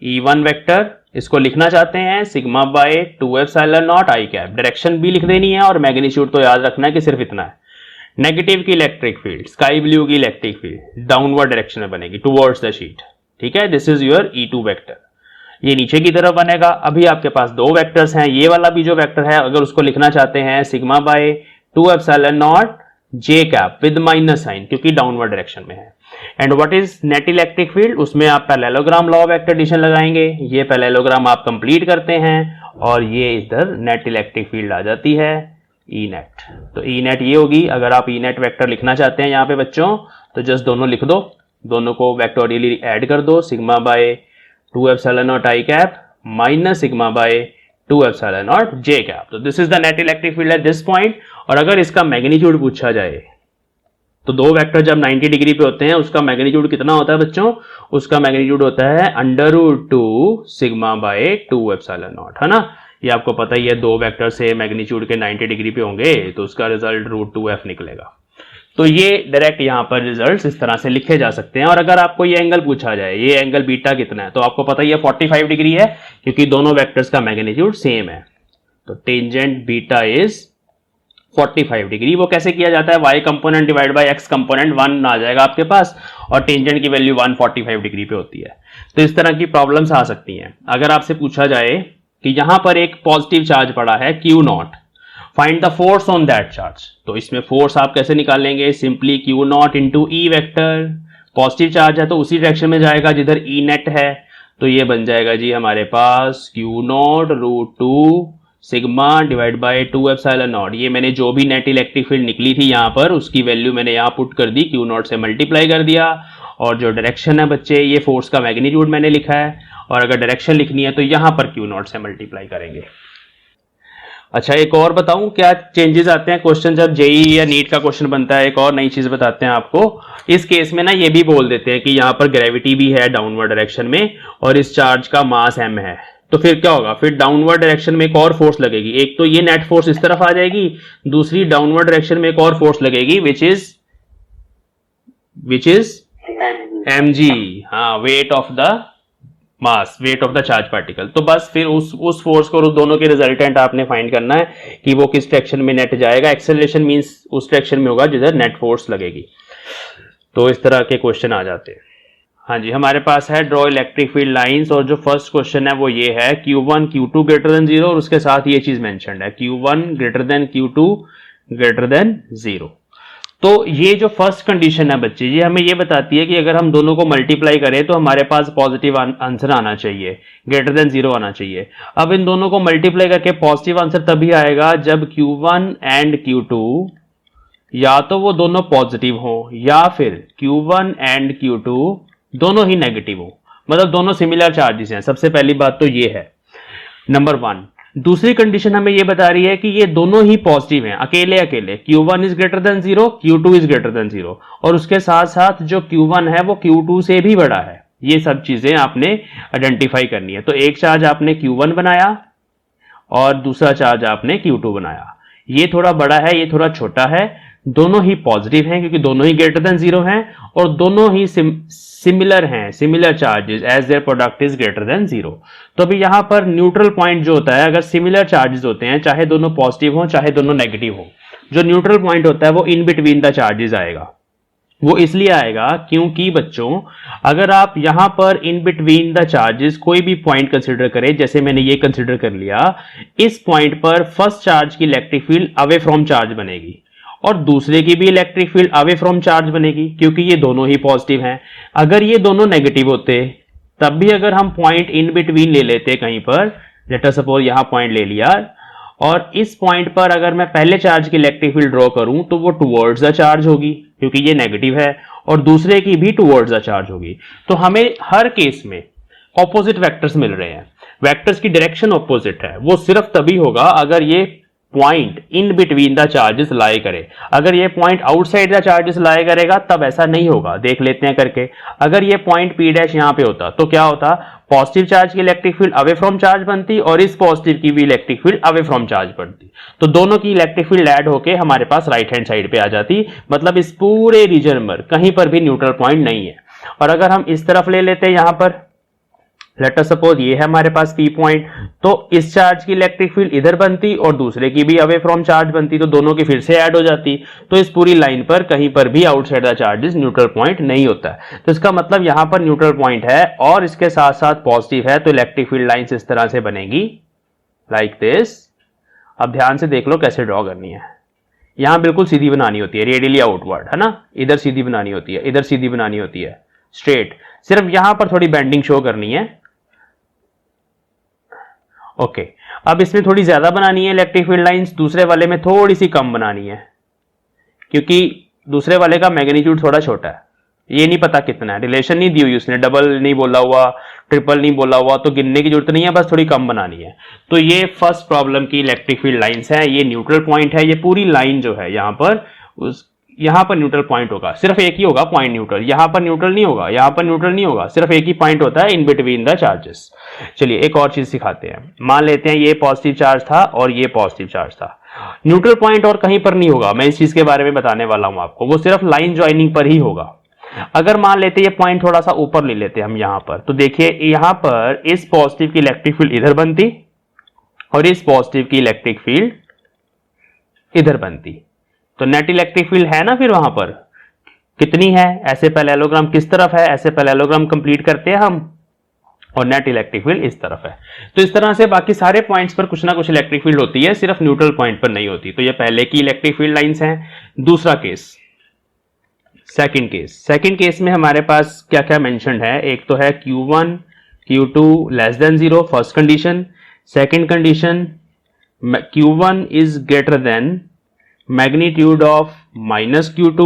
E1 वेक्टर, इसको लिखना चाहते हैं sigma by 2 epsilon naught i cap, direction भी लिख देनी है और मैग्नीट्यूड तो याद रखना है कि सिर्फ इतना है। नेगेटिव की इलेक्ट्रिक फील्ड, स्काई ब्लू की इलेक्ट्रिक फील्ड डाउनवर्ड डायरेक्शन में बनेगी, टुवर्ड्स द शीट, ठीक है। This is your E2 vector, ये नीचे की तरफ बनेगा। अभी आपके पास दो वेक्टर्स हैं, ये वाला भी जो वेक्टर है अगर उसको लिखना चाहते हैं sigma by 2 epsilon naught j cap with minus sign, क्योंकि डाउनवर्ड डायरेक्शन में है। And what is net electric field, उसमें आप parallelogram law of vector addition लगाएंगे, ये पैरेललोग्राम आप कंप्लीट करते हैं और ये इधर नेट इलेक्ट्रिक फील्ड आ जाती है ई नेट। तो ई नेट ये होगी। अगर आप ई नेट वेक्टर लिखना चाहते हैं यहाँ पे बच्चों, तो जस्ट दोनों लिख दो, दोनों को वेक्टोरियली ऐड कर दो, sigma by 2 epsilon naught i cap minus sigma by 2 epsilon naught j cap. तो this is the net electric field at this point. और अगर इसका मैग्नीट्यूड पूछा जाए तो दो वेक्टर जब 90 डिग्री पे होते हैं उसका मैग्नीट्यूड कितना होता है बच्चों, उसका मैग्नीट्यूड होता है √2 सिग्मा बाय 2 एप्सिलॉन नॉट, है ना। ये आपको पता ही है, दो वेक्टर से मैग्नीट्यूड के 90 डिग्री पे होंगे तो उसका रिजल्ट √2f निकलेगा। तो ये डायरेक्ट यहां पर रिजल्ट्स इस तरह से लिखे जा सकते हैं। और अगर आपको ये एंगल पूछा जाए, ये एंगल बीटा कितना है, तो आपको पता ही है 45 डिग्री है, क्योंकि दोनों वेक्टर्स का मैग्नीट्यूड सेम है। तो टेंजेंट बीटा इज 45 डिग्री। वो कैसे किया जाता है, y component divide by x component 1 आ जाएगा आपके पास, और टेंजेंट की वैल्यू 145 डिग्री पे होती है। तो इस तरह की प्रॉब्लम्स आ सकती हैं। अगर आपसे पूछा जाए कि यहां पर एक पॉजिटिव चार्ज पड़ा है Q0, find the force on that charge, तो इसमें फोर्स आप कैसे निकालेंगे, simply Q0 into E vector, positive charge है तो उसी डायरेक्शन में जाएगा जिधर ई नेट है, तो ये बन जाएगा जी हमारे पास Q0 √2 sigma divide by 2 epsilon naught. ये मैंने जो भी नेट इलेक्ट्रिक फील्ड निकली थी यहाँ पर, उसकी वैल्यू मैंने यहाँ पुट कर दी, Q0 से मल्टीप्लाई कर दिया, और जो डायरेक्शन है बच्चे, ये फोर्स का मैग्नीट्यूड मैंने लिखा है, और अगर डायरेक्शन लिखनी है तो यहाँ पर Q0 से मल्टीप्लाई करेंगे। अच्छा, एक और बताऊं क्या चेंजेस आते हैं क्वेश्चन जब जेई या नीट का क्वेश्चन बनता है। एक और नई चीज बताते हैं आपको। इस केस में ना ये भी बोल देते हैं कि यहाँ पर ग्रेविटी भी है डाउनवर्ड डायरेक्शन में, और इस चार्ज का मास m है। तो फिर क्या होगा, फिर डाउनवर्ड डायरेक्शन में एक और फोर्स लगेगी। एक तो ये नेट फोर्स इस तरफ आ जाएगी, दूसरी डाउनवर्ड डायरेक्शन में एक और फोर्स लगेगी विच इज mg, हाँ, weight of the mass, weight of the charge particle. तो बस फिर उस फोर्स को, उस दोनों के रिजल्टेंट आपने फाइंड करना है कि वो किस डायरेक्शन में नेट जाएगा। एक्सेलरेशन मींस उस डायरेक्शन में होगा जिधर नेट फोर्स लगेगी। तो इस तरह के क्वेश्चन आ जाते हैं। हाँ जी, हमारे पास है ड्रॉ इलेक्ट्रिक फील्ड लाइंस, और जो फर्स्ट क्वेश्चन है वो ये है Q1 Q2 ग्रेटर देन 0, और उसके साथ ये चीज मेंशन्ड है Q1 greater than Q2 greater than 0। तो ये जो फर्स्ट कंडीशन है बच्चे, ये हमें ये बताती है कि अगर हम दोनों को मल्टीप्लाई करें तो हमारे पास पॉजिटिव आंसर आना चाहिए, ग्रेटर देन 0 आना चाहिए। अब इन दोनों को मल्टीप्लाई करके पॉजिटिव आंसर तभी आएगा जब Q1 एंड Q2 या तो वो दोनों पॉजिटिव हो या फिर Q1 एंड Q2 दोनों ही नेगेटिव हो, मतलब दोनों सिमिलर चार्जेस हैं। सबसे पहली बात तो ये है, नंबर 1। दूसरी कंडीशन हमें ये बता रही है कि ये दोनों ही पॉजिटिव हैं, अकेले अकेले Q1 is greater than 0, Q2 is greater than 0, और उसके साथ साथ जो Q1 है वो Q2 से भी बड़ा है। ये सब चीजें आपने आइडेंटिफाई करनी है। तो एक चार्ज आपने Q1 बनाया और दूसरा चार्ज आपने Q2 बनाया। ये थोड़ा बड़ा है, ये थोड़ा छोटा है, दोनों ही पॉजिटिव हैं क्योंकि दोनों ही ग्रेटर देन 0 हैं और दोनों ही सिमिलर हैं, similar charges as their product is greater than 0। तो अभी यहां पर न्यूट्रल पॉइंट जो होता है, अगर सिमिलर चार्जेस होते हैं, चाहे दोनों पॉजिटिव हो चाहे दोनों नेगेटिव हो, जो न्यूट्रल पॉइंट होता है वो इन बिटवीन द चार्जेस आएगा। वो इसलिए आएगा क्योंकि बच्चों अगर आप यहां पर इन बिटवीन द चार्जेस कोई भी पॉइंट कंसिडर करें, जैसे मैंने ये कंसिडर कर लिया, इस पॉइंट पर फर्स्ट चार्ज की electric field away from charge बनेगी और दूसरे की भी electric field away from charge बनेगी क्योंकि ये दोनों ही पॉजिटिव हैं। अगर ये दोनों नेगेटिव होते तब भी अगर हम पॉइंट इन बिटवीन ले लेते कहीं पर, लेट अस सपोज यहां पॉइंट ले लिया और इस पॉइंट पर अगर मैं पहले चार्ज की इलेक्ट्रिक फील्ड ड्रॉ करूं तो वो टुवर्ड्स द चार्ज होगी क्योंकि ये नेगेटिव है और दूसरे की भी टुवर्ड्स द चार्ज होगी। तो हमें हर केस में ऑपोजिट वेक्टर्स मिल रहे हैं, वेक्टर्स की डायरेक्शन ऑपोजिट है। वो सिर्फ तभी होगा अगर ये point in between the charges lie करे। अगर ये point outside the charges lie करेगा तब ऐसा नहीं होगा, देख लेते हैं करके। अगर ये पॉइंट P डैश यहां पे होता तो क्या होता, पॉजिटिव चार्ज की electric field away from charge बनती और इस पॉजिटिव की भी electric field away from charge बनती, तो दोनों की इलेक्ट्रिक फील्ड ऐड होके हमारे पास राइट हैंड साइड पे आ जाती। मतलब इस पूरे रीजन पर कहीं पर भी न्यूट्रल पॉइंट नहीं है। और अगर हम इस तरफ ले लेते हैं, यहां पर लेट अस सपोज ये है हमारे पास P पॉइंट, तो इस चार्ज की इलेक्ट्रिक फील्ड इधर बनती और दूसरे की भी अवे फ्रॉम चार्ज बनती, तो दोनों की फिर से ऐड हो जाती। तो इस पूरी लाइन पर कहीं पर भी outside the charges neutral point नहीं होता है। तो इसका मतलब यहां पर न्यूट्रल पॉइंट है और इसके साथ साथ पॉजिटिव है, तो इलेक्ट्रिक फील्ड लाइंस इस तरह से बनेगी लाइक दिस। अब ध्यान से देख लो कैसे ड्रॉ करनी है। यहां बिल्कुल सीधी बनानी होती है, रेडियली आउटवर्ड, है ना, इधर सीधी बनानी होती है, इधर सीधी बनानी होती है, स्ट्रेट। सिर्फ यहां पर थोड़ी बेंडिंग शो करनी है। ओके, अब इसमें थोड़ी ज्यादा बनानी है इलेक्ट्रिक फील्ड लाइंस, दूसरे वाले में थोड़ी सी कम बनानी है क्योंकि दूसरे वाले का मैग्नीट्यूड थोड़ा छोटा है। ये नहीं पता कितना है, रिलेशन नहीं दी हुई उसने, डबल नहीं बोला हुआ, ट्रिपल नहीं बोला हुआ, तो गिनने की जरूरत नहीं है, बस थोड़ी कम बनानी है। तो ये फर्स्ट प्रॉब्लम की इलेक्ट्रिक फील्ड लाइंस है, ये न्यूट्रल पॉइंट है। ये पूरी लाइन जो है यहां पर न्यूट्रल पॉइंट होगा, सिर्फ एक ही होगा पॉइंट न्यूट्रल। यहां पर न्यूट्रल नहीं होगा, यहां पर न्यूट्रल नहीं होगा, सिर्फ एक ही पॉइंट होता है इन बिटवीन द चार्जेस। चलिए एक और चीज सिखाते हैं। मान लेते हैं ये पॉजिटिव चार्ज था और ये पॉजिटिव चार्ज था। न्यूट्रल पॉइंट और कहीं पर नहीं होगा, मैं इस चीज के बारे में बताने वाला हूं आपको, वो सिर्फ लाइन ज्वाइनिंग पर ही होगा। अगर मान लेते ये पॉइंट थोड़ा सा ऊपर ले लेते हम यहां पर, तो देखिए यहां पर इस पॉजिटिव की इलेक्ट्रिक फील्ड इधर बनती और इस पॉजिटिव की इलेक्ट्रिक फील्ड इधर बनती, तो नेट इलेक्ट्रिक फील्ड है ना फिर वहां पर कितनी है, ऐसे पैरेललोग्राम किस तरफ है, ऐसे पैरेललोग्राम कंप्लीट करते हैं हम और नेट इलेक्ट्रिक फील्ड इस तरफ है। तो इस तरह से बाकी सारे पॉइंट्स पर कुछ ना कुछ इलेक्ट्रिक फील्ड होती है, सिर्फ न्यूट्रल पॉइंट पर नहीं होती। तो ये पहले की इलेक्ट्रिक फील्ड लाइंस हैं। दूसरा केस, सेकंड केस में हमारे पास क्या क्या मेंशन्ड है, एक तो है Q1 Q2 less than 0 first condition. Second condition Q1 is greater then magnitude of minus Q2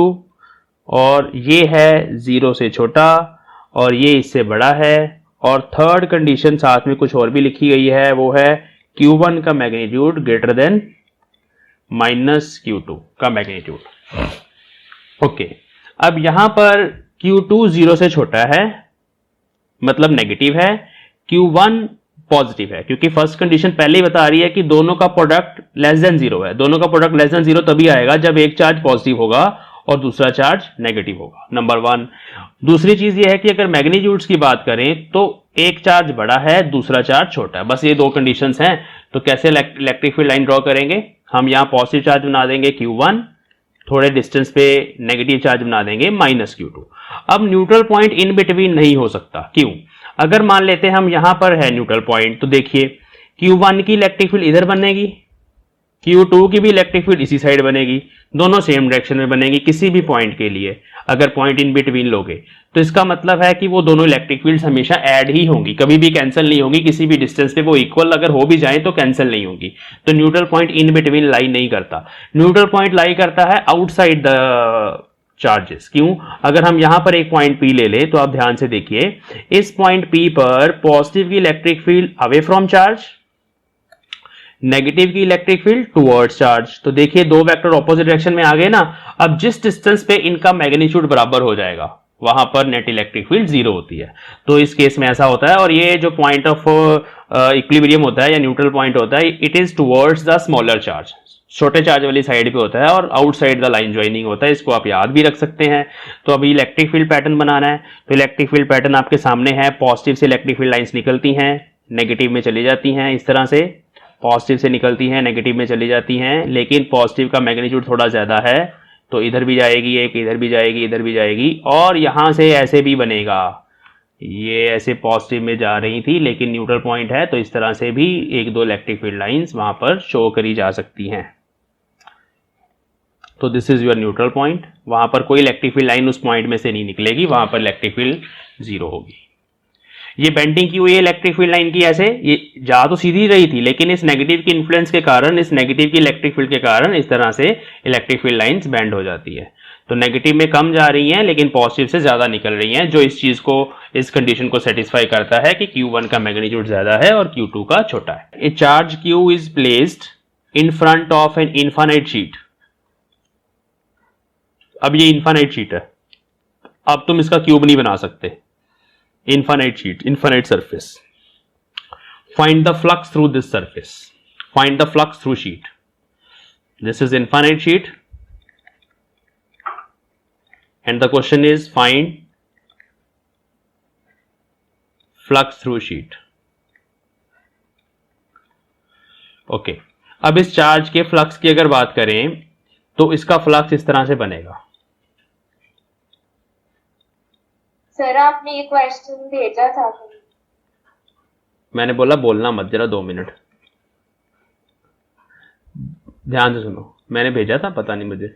और ये है 0 से छोटा और ये इससे बड़ा है। और थर्ड कंडीशन साथ में कुछ और भी लिखी गई है, वो है Q1 का magnitude greater than minus Q2 का मैग्नीट्यूड। ओके, अब यहां पर Q2 0 से छोटा है मतलब नेगेटिव है, Q1 पॉजिटिव है क्योंकि फर्स्ट कंडीशन पहले ही बता रही है कि दोनों का प्रोडक्ट लेस देन 0 है। दोनों का प्रोडक्ट लेस देन 0 तभी आएगा जब एक चार्ज पॉजिटिव होगा और दूसरा चार्ज नेगेटिव होगा, नंबर 1। दूसरी चीज ये है कि अगर मैग्नीट्यूड्स की बात करें तो एक चार्ज बड़ा है दूसरा चार्ज छोटा है, बस ये दो कंडीशंस हैं। तो कैसे इलेक्ट्रिक फील्ड लाइन ड्रॉ करेंगे, हम यहां पॉजिटिव चार्ज बना देंगे Q1, थोड़े डिस्टेंस पे नेगेटिव चार्ज बना देंगे माइनस Q2। अब न्यूट्रल पॉइंट इन बिटवीन नहीं हो सकता, क्यों? अगर मान लेते हैं हम यहां पर है न्यूट्रल पॉइंट, तो देखिए Q1 की इलेक्ट्रिक फील्ड इधर बनेगी Q2 की भी इलेक्ट्रिक फील्ड इसी साइड बनेगी, दोनों सेम डायरेक्शन में बनेगी किसी भी पॉइंट के लिए। अगर पॉइंट इन बिटवीन लोगे तो इसका मतलब है कि वो दोनों इलेक्ट्रिक फील्ड्स हमेशा ऐड ही होंगी, कभी भी कैंसिल नहीं होंगी। किसी भी डिस्टेंस पे वो इक्वल अगर हो भी जाए तो कैंसिल नहीं होंगी। तो न्यूट्रल पॉइंट इन बिटवीन लाई नहीं करता, न्यूट्रल पॉइंट लाई करता है आउटसाइड द चार्जेस। क्यों? अगर हम यहां पर एक पॉइंट P ले ले तो आप ध्यान से देखिए, इस पॉइंट P पर पॉजिटिव की electric field away from charge, negative की इलेक्ट्रिक फील्ड टुवर्ड्स चार्ज। तो देखिए दो वेक्टर ऑपोजिट डायरेक्शन में आ गए ना। अब जिस डिस्टेंस पे इनका मैग्नीट्यूड बराबर हो जाएगा वहां पर नेट इलेक्ट्रिक फील्ड जीरो होती है। तो इस केस में ऐसा होता है। और ये जो पॉइंट ऑफ इक्विलिब्रियम होता है या न्यूट्रल पॉइंट होता है, it is towards the smaller charge, छोटे चार्ज वाली साइड पे होता है और आउटसाइड द लाइन ज्वाइनिंग होता है। इसको आप याद भी रख सकते हैं। तो अभी इलेक्ट्रिक फील्ड पैटर्न बनाना है, तो इलेक्ट्रिक फील्ड पैटर्न आपके सामने है। पॉजिटिव से इलेक्ट्रिक फील्ड लाइंस निकलती हैं, नेगेटिव में चली जाती हैं, इस तरह से पॉजिटिव से निकलती हैं, नेगेटिव में चली जाती हैं। लेकिन पॉजिटिव का मैग्नीट्यूड थोड़ा ज्यादा है तो इधर भी जाएगी एक, इधर भी जाएगी, इधर भी जाएगी, और यहां से ऐसे भी बनेगा। ये ऐसे पॉजिटिव में जा रही थी लेकिन न्यूट्रल पॉइंट है तो इस तरह से भी एक दो इलेक्ट्रिक फील्ड लाइंस वहां पर शो करी जा सकती हैं। तो this is your neutral point. वहां पर कोई इलेक्ट्रिक फील्ड लाइन उस पॉइंट में से नहीं निकलेगी, वहां पर इलेक्ट्रिक फील्ड जीरो होगी। ये बेंडिंग की हुई है इलेक्ट्रिक फील्ड लाइन की, ऐसे ये जा तो सीधी रही थी लेकिन इस नेगेटिव की इन्फ्लुएंस के कारण, इस नेगेटिव की इलेक्ट्रिक फील्ड के कारण इस तरह से इलेक्ट्रिक फील्ड लाइंस बेंड हो जाती है। तो नेगेटिव में कम जा रही हैं लेकिन पॉजिटिव से ज्यादा निकल रही हैं, जो इस चीज को, इस कंडीशन को सेटिस्फाई करता है कि Q1 का मैग्नीट्यूड ज्यादा है और Q2 का छोटा है। ए charge Q is placed in front of an infinite sheet. अब ये इनफाइनाइट शीट है, अब तुम इसका क्यूब नहीं बना सकते। Infinite sheet, infinite surface. Find the flux through this surface. Find the flux through sheet. This is infinite sheet. And the question is find flux through sheet. Okay. अब इस charge के फ्लक्स की अगर बात करें तो इसका फ्लक्स इस तरह से बनेगा। सर आपने ये क्वेश्चन भेजा था। मैंने बोला बोलना मत, जरा 2 मिनट ध्यान से सुनो। मैंने भेजा था, पता नहीं मुझे।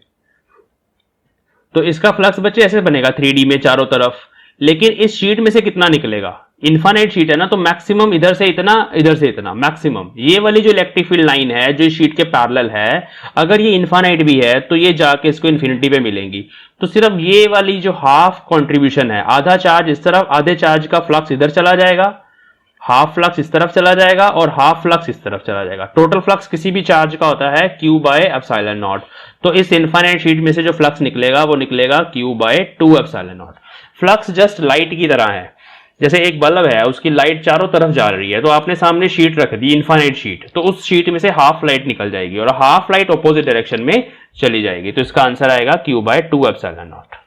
तो इसका फ्लक्स बच्चे ऐसे बनेगा 3D में चारों तरफ, लेकिन इस शीट में से कितना निकलेगा? इनफाइनाइट शीट है ना, तो मैक्सिमम इधर से इतना, इधर से इतना, मैक्सिमम। ये वाली जो इलेक्ट्रिक फील्ड लाइन है जो इस शीट के पैरेलल है, अगर ये इनफाइनाइट भी है तो ये जाके इसको इन्फिनिटी पे मिलेंगी। तो सिर्फ ये वाली जो हाफ कंट्रीब्यूशन है, आधा चार्ज इस तरफ, आधे चार्ज का फ्लक्स इधर चला जाएगा, हाफ फ्लक्स इस तरफ चला जाएगा और हाफ फ्लक्स इस तरफ चला जाएगा। टोटल फ्लक्स किसी भी चार्ज का होता है Q/ε0। तो इस इनफाइनाइट शीट में से जो फ्लक्स निकलेगा वो निकलेगा Q/2ε0। फ्लक्स जस्ट लाइट की तरह है, जैसे एक बल्ब है उसकी लाइट चारों तरफ जा रही है, तो आपने सामने शीट रख दी इनफाइनाइट शीट, तो उस शीट में से हाफ लाइट निकल जाएगी और हाफ लाइट ऑपोजिट डायरेक्शन में चली जाएगी। तो इसका आंसर आएगा Q/2ε0।